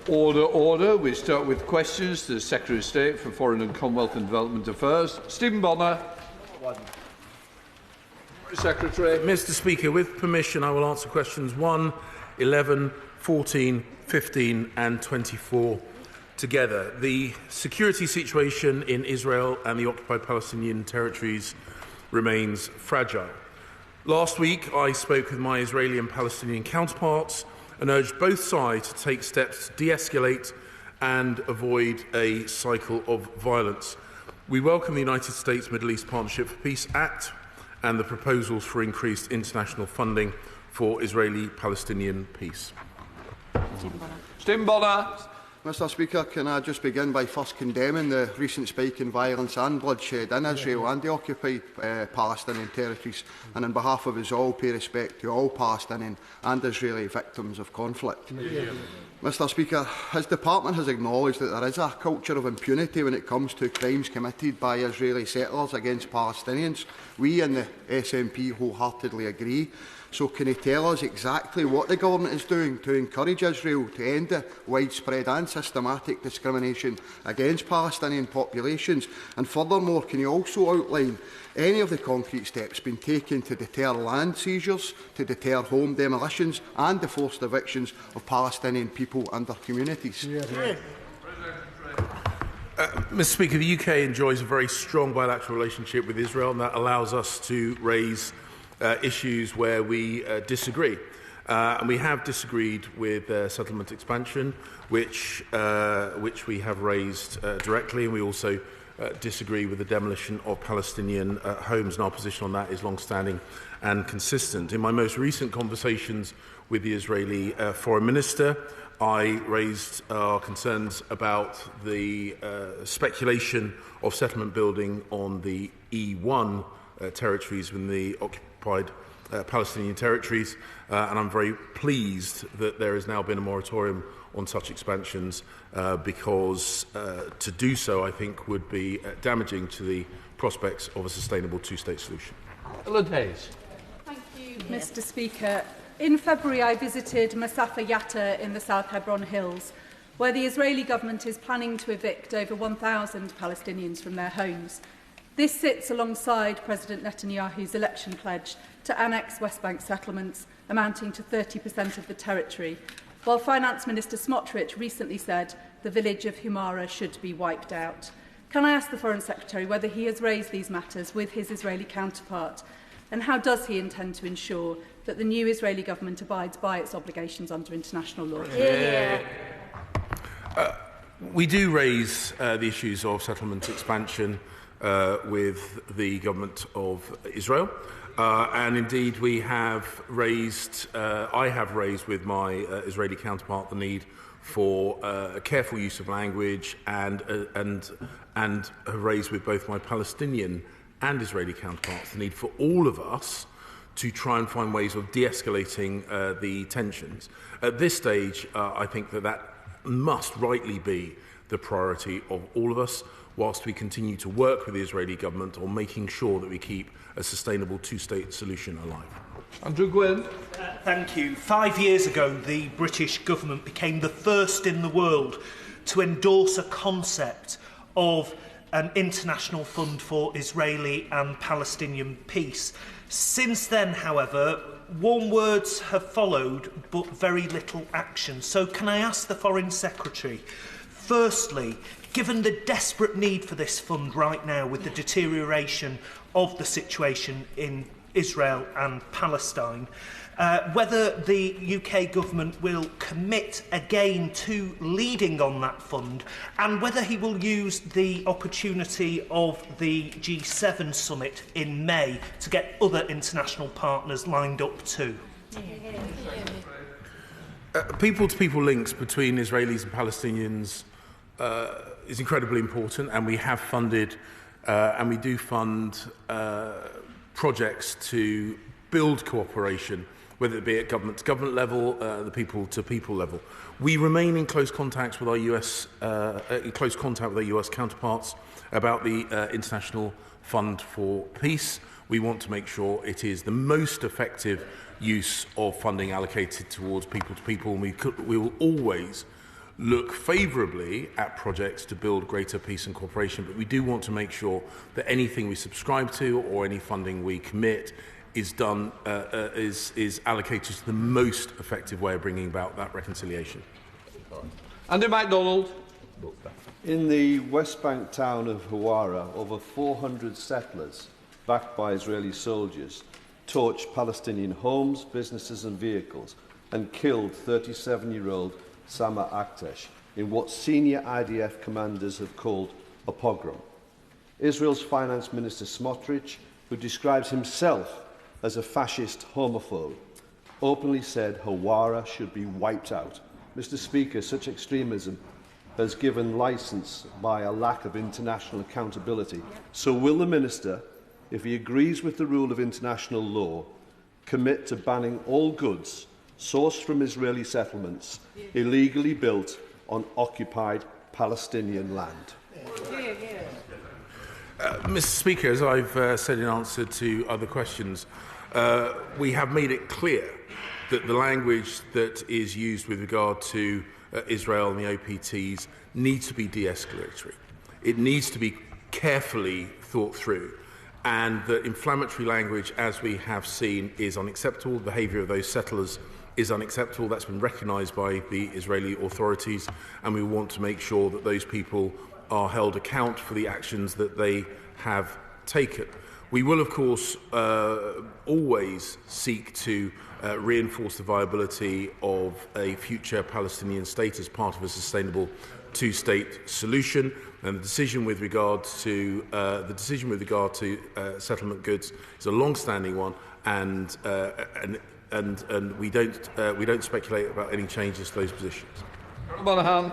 Order, order. We start with questions to the Secretary of State for Foreign and Commonwealth and Development Affairs. Stephen Bonner. Secretary. Mr. Speaker, with permission, I will answer questions 1, 11, 14, 15 and 24 together. The security situation in Israel and the occupied Palestinian territories remains fragile. Last week, I spoke with my Israeli and Palestinian counterparts and urged both sides to take steps to de-escalate and avoid a cycle of violence. We welcome the United States Middle East Partnership for Peace Act and the proposals for increased international funding for Israeli-Palestinian peace. Stephen Bonner. Mr. Speaker, can I just begin by first condemning the recent spike in violence and bloodshed in Israel and the occupied Palestinian territories, and on behalf of us all pay respect to all Palestinian and Israeli victims of conflict. Mr. Speaker, his department has acknowledged that there is a culture of impunity when it comes to crimes committed by Israeli settlers against Palestinians. We in the SNP wholeheartedly agree. So can he tell us exactly what the government is doing to encourage Israel to end the widespread and systematic discrimination against Palestinian populations? And furthermore, can you also outline any of the concrete steps being taken to deter land seizures, to deter home demolitions and the forced evictions of Palestinian people and their communities? Mr. Speaker, the UK enjoys a very strong bilateral relationship with Israel, and that allows us to raise issues where we disagree. And we have disagreed with settlement expansion, which we have raised directly, and we also disagree with the demolition of Palestinian homes, and our position on that is long-standing and consistent. In my most recent conversations with the Israeli Foreign Minister, I raised our concerns about the speculation of settlement building on the E1 territories within the occupied Palestinian territories, and I'm very pleased that there has now been a moratorium on such expansions because to do so, I think, would be damaging to the prospects of a sustainable two-state solution. Ellen Hayes. Thank you, Mr. Speaker. In February, I visited Masafa Yatta in the South Hebron Hills, where the Israeli government is planning to evict over 1,000 Palestinians from their homes. This sits alongside President Netanyahu's election pledge to annex West Bank settlements amounting to 30% of the territory, while Finance Minister Smotrich recently said the village of Humara should be wiped out. Can I ask the Foreign Secretary whether he has raised these matters with his Israeli counterpart, and how does he intend to ensure that the new Israeli government abides by its obligations under international law? We do raise the issues of settlement expansion with the government of Israel, and indeed we have raised, I have raised with my Israeli counterpart the need for a careful use of language, and have raised with both my Palestinian and Israeli counterparts the need for all of us to try and find ways of de-escalating the tensions. At this stage, I think that must rightly be the priority of all of us, whilst we continue to work with the Israeli government on making sure that we keep a sustainable two-state solution alive. Andrew Gwynn. Thank you. 5 years ago, the British government became the first in the world to endorse a concept of an international fund for Israeli and Palestinian peace. Since then, however, warm words have followed, but very little action. So can I ask the Foreign Secretary, firstly, given the desperate need for this fund right now with the deterioration of the situation in Israel and Palestine, whether the UK government will commit again to leading on that fund, and whether he will use the opportunity of the G7 summit in May to get other international partners lined up too. People-to-people links between Israelis and Palestinians is incredibly important, and we have funded and we do fund projects to build cooperation, whether it be at government-to-government level, the people-to-people level. We remain in close contact with our US counterparts about the International Fund for Peace. We want to make sure it is the most effective use of funding allocated towards people-to-people, and we will always look favourably at projects to build greater peace and cooperation, but we do want to make sure that anything we subscribe to or any funding we commit is done is allocated to the most effective way of bringing about that reconciliation. Andy MacDonald. In the West Bank town of Hawara, over 400 settlers, backed by Israeli soldiers, torched Palestinian homes, businesses and vehicles and killed 37-year-old Sama Aktesh in what senior IDF commanders have called a pogrom. Israel's Finance Minister Smotrich, who describes himself as a fascist homophobe, openly said Hawara should be wiped out. Mr. Speaker, such extremism has given licence by a lack of international accountability. So will the Minister, if he agrees with the rule of international law, commit to banning all goods sourced from Israeli settlements illegally built on occupied Palestinian land? Mr. Speaker, as I've said in answer to other questions, we have made it clear that the language that is used with regard to Israel and the OPTs needs to be de-escalatory. It needs to be carefully thought through, and the inflammatory language, as we have seen, is unacceptable. The behaviour of those settlers is unacceptable. That's been recognised by the Israeli authorities, and we want to make sure that those people are held account for the actions that they have taken. We will, of course, always seek to reinforce the viability of a future Palestinian state as part of a sustainable two-state solution. And the decision with regard to settlement goods is a long-standing one, and we don't speculate about any changes to those positions. Monaghan.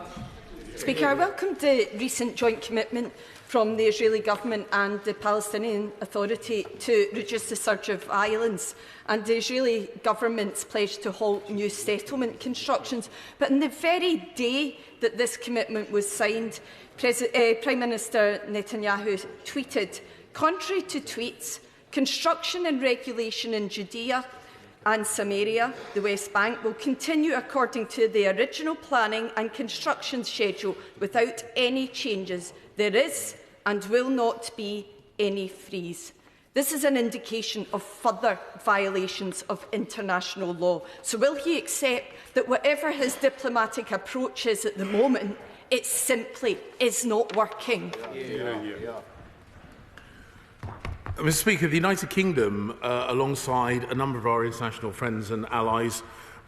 Speaker, I welcomed the recent joint commitment from the Israeli government and the Palestinian Authority to reduce the surge of violence, and the Israeli government's pledge to halt new settlement constructions. But on the very day that this commitment was signed, Prime Minister Netanyahu tweeted, "Contrary to tweets, construction and regulation in Judea and Samaria, the West Bank, will continue according to the original planning and construction schedule without any changes. There is and will not be any freeze." This is an indication of further violations of international law. So will he accept that whatever his diplomatic approach is at the moment, it simply is not working? Mr. Speaker, the United Kingdom, alongside a number of our international friends and allies,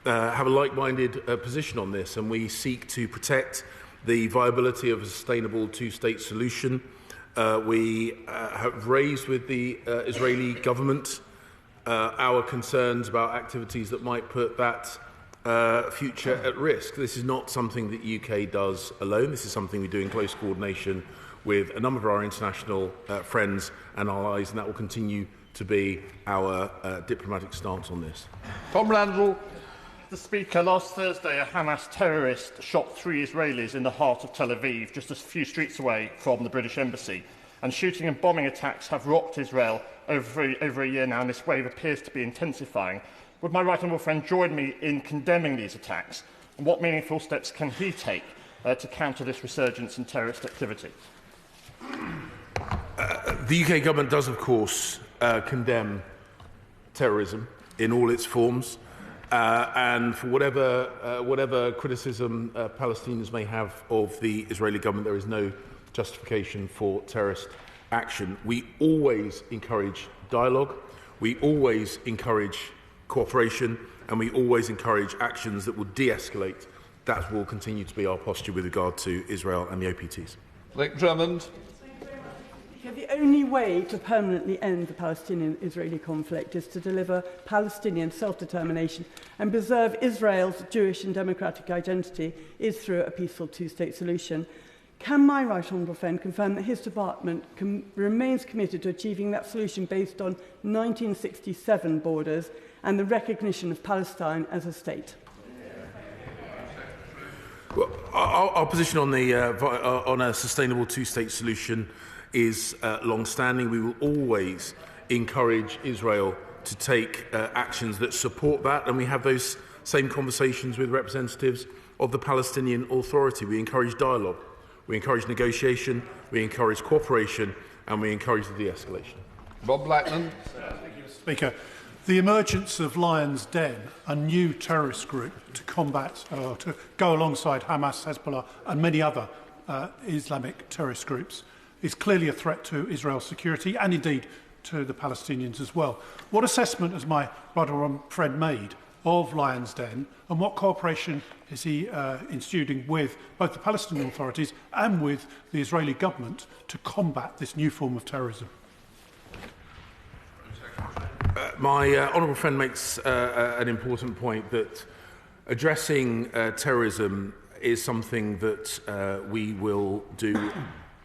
have a like-minded position on this, and we seek to protect the viability of a sustainable two-state solution. We have raised with the Israeli government our concerns about activities that might put that future at risk. This is not something that the UK does alone. This is something we do in close coordination with a number of our international friends and allies, and that will continue to be our diplomatic stance on this. Tom Randall. Mr. Speaker, last Thursday a Hamas terrorist shot 3 Israelis in the heart of Tel Aviv, just a few streets away from the British Embassy. And shooting and bombing attacks have rocked Israel over a year now, and this wave appears to be intensifying. Would my right honourable friend join me in condemning these attacks? And what meaningful steps can he take to counter this resurgence in terrorist activity? The UK government does, of course, condemn terrorism in all its forms, and for whatever criticism Palestinians may have of the Israeli government, there is no justification for terrorist action. We always encourage dialogue, we always encourage cooperation, and we always encourage actions that will de-escalate. That will continue to be our posture with regard to Israel and the OPTs. Nick Drummond. The only way to permanently end the Palestinian-Israeli conflict is to deliver Palestinian self-determination and preserve Israel's Jewish and democratic identity is through a peaceful two-state solution. Can my right honourable friend confirm that his department remains committed to achieving that solution based on 1967 borders and the recognition of Palestine as a state? Well, our position on a sustainable two-state solution is long-standing. We will always encourage Israel to take actions that support that, and we have those same conversations with representatives of the Palestinian Authority. We encourage dialogue, we encourage negotiation, we encourage cooperation, and we encourage the de-escalation. Bob Blackman. Thank you, Mr. Speaker. The emergence of Lion's Den, a new terrorist group to combat, to go alongside Hamas, Hezbollah and many other Islamic terrorist groups, is clearly a threat to Israel's security and indeed to the Palestinians as well. What assessment has my brother and friend made of Lion's Den, and what cooperation is he instituting with both the Palestinian authorities and with the Israeli government to combat this new form of terrorism? My honourable friend makes an important point that addressing terrorism is something that we will do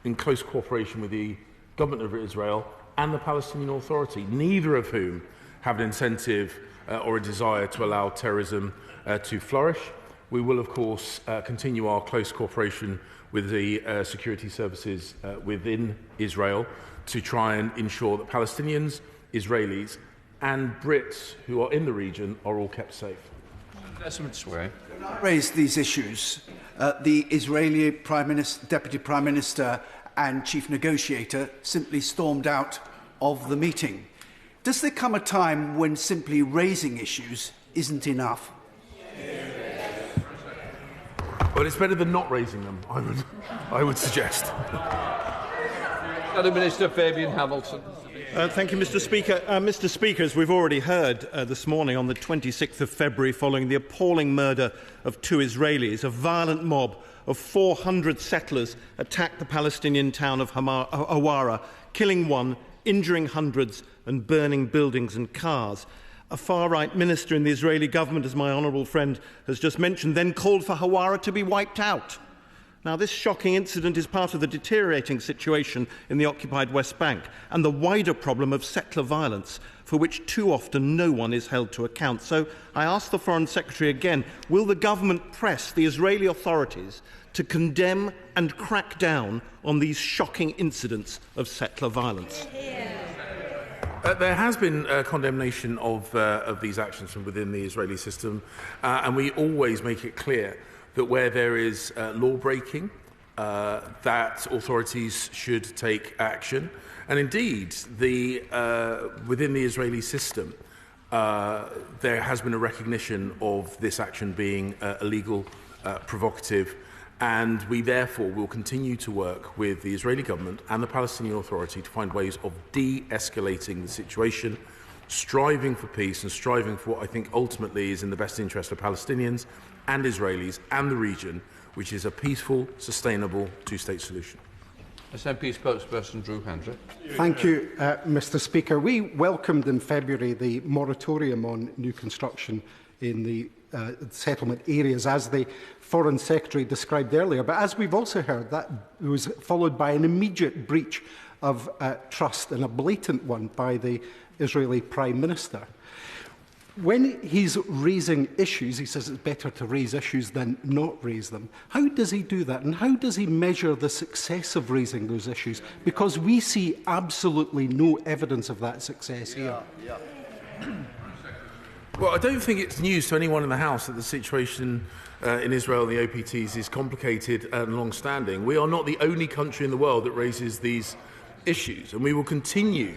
in close cooperation with the government of Israel and the Palestinian Authority, neither of whom have an incentive or a desire to allow terrorism to flourish. We will, of course, continue our close cooperation with the security services within Israel to try and ensure that Palestinians, Israelis and Brits who are in the region are all kept safe. Raised these issues. The Israeli Deputy Prime Minister and Chief Negotiator simply stormed out of the meeting. Does there come a time when simply raising issues isn't enough? Well, it's better than not raising them, I would suggest. Shadow Minister Fabian Hamilton. Thank you, Mr. Speaker. Mr. Speaker, as we've already heard this morning, on the 26th of February, following the appalling murder of 2 Israelis, a violent mob of 400 settlers attacked the Palestinian town of Hawara, killing 1, injuring hundreds and burning buildings and cars. A far-right minister in the Israeli government, as my honourable friend has just mentioned, then called for Hawara to be wiped out. Now, this shocking incident is part of the deteriorating situation in the occupied West Bank and the wider problem of settler violence, for which too often no one is held to account. So I ask the Foreign Secretary again, will the government press the Israeli authorities to condemn and crack down on these shocking incidents of settler violence? There has been condemnation of these actions from within the Israeli system, and we always make it clear that where there is law-breaking, that authorities should take action. And indeed, within the Israeli system, there has been a recognition of this action being illegal, provocative, and we therefore will continue to work with the Israeli government and the Palestinian Authority to find ways of de-escalating the situation, striving for peace and striving for what I think ultimately is in the best interest of Palestinians and Israelis and the region, which is a peaceful, sustainable two-state solution. SNP spokesperson Drew Hendrick. Thank you, Mr. Speaker. We welcomed in February the moratorium on new construction in the settlement areas, as the Foreign Secretary described earlier. But as we've also heard, that was followed by an immediate breach of trust, and a blatant one by the Israeli Prime Minister. When he's raising issues, he says it's better to raise issues than not raise them. How does he do that? And how does he measure the success of raising those issues? Because we see absolutely no evidence of that success here. Well, I don't think it's news to anyone in the House that the situation in Israel and the OPTs is complicated and long-standing. We are not the only country in the world that raises these issues, and we will continue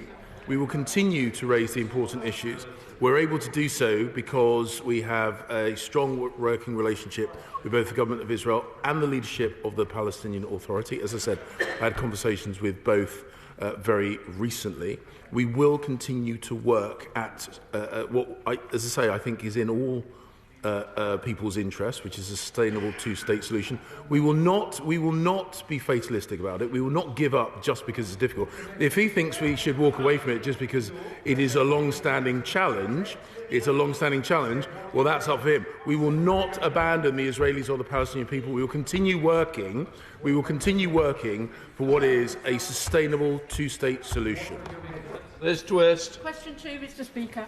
to raise the important issues. We're able to do so because we have a strong working relationship with both the government of Israel and the leadership of the Palestinian Authority. As I said, I had conversations with both very recently. We will continue to work at what, as I say, I think is in all people's interest, which is a sustainable two-state solution. We will not be fatalistic about it. We will not give up just because it's difficult. If he thinks we should walk away from it just because it is a long-standing challenge, well, that's up for him. We will not abandon the Israelis or the Palestinian people. We will continue working for what is a sustainable two-state solution. Liz Twist. Question 2, Mr. Speaker.